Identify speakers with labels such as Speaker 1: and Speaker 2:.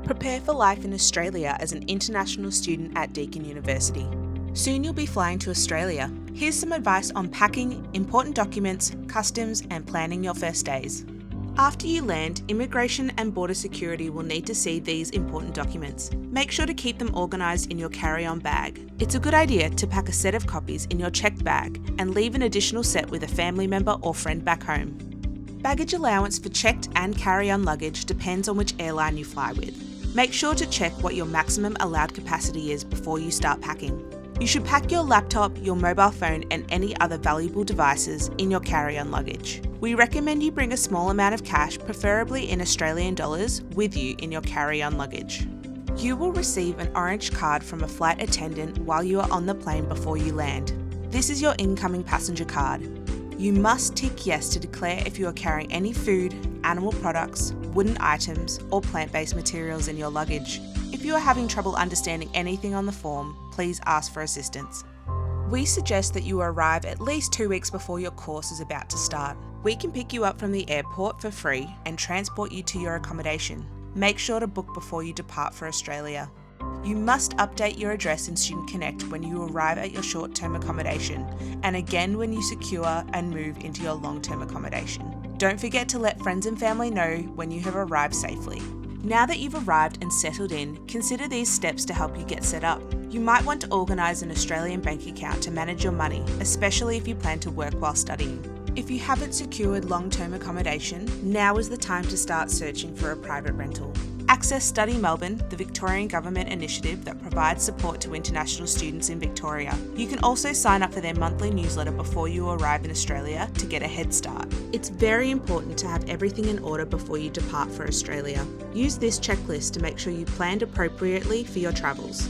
Speaker 1: Prepare for life in Australia as an international student at Deakin University. Soon you'll be flying to Australia. Here's some advice on packing, important documents, customs, and planning your first days. After you land, Immigration and Border Security will need to see these important documents. Make sure to keep them organised in your carry-on bag. It's a good idea to pack a set of copies in your checked bag and leave an additional set with a family member or friend back home. Baggage allowance for checked and carry-on luggage depends on which airline you fly with. Make sure to check what your maximum allowed capacity is before you start packing. You should pack your laptop, your mobile phone, and any other valuable devices in your carry-on luggage. We recommend you bring a small amount of cash, preferably in Australian dollars, with you in your carry-on luggage. You will receive an orange card from a flight attendant while you are on the plane before you land. This is your incoming passenger card. You must tick yes to declare if you are carrying any food, animal products, wooden items, or plant-based materials in your luggage. If you are having trouble understanding anything on the form, please ask for assistance. We suggest that you arrive at least 2 weeks before your course is about to start. We can pick you up from the airport for free and transport you to your accommodation. Make sure to book before you depart for Australia. You must update your address in Student Connect when you arrive at your short-term accommodation, and again when you secure and move into your long-term accommodation. Don't forget to let friends and family know when you have arrived safely. Now that you've arrived and settled in, consider these steps to help you get set up. You might want to organise an Australian bank account to manage your money, especially if you plan to work while studying. If you haven't secured long-term accommodation, now is the time to start searching for a private rental. Access Study Melbourne, the Victorian Government initiative that provides support to international students in Victoria. You can also sign up for their monthly newsletter before you arrive in Australia to get a head start. It's very important to have everything in order before you depart for Australia. Use this checklist to make sure you planned appropriately for your travels.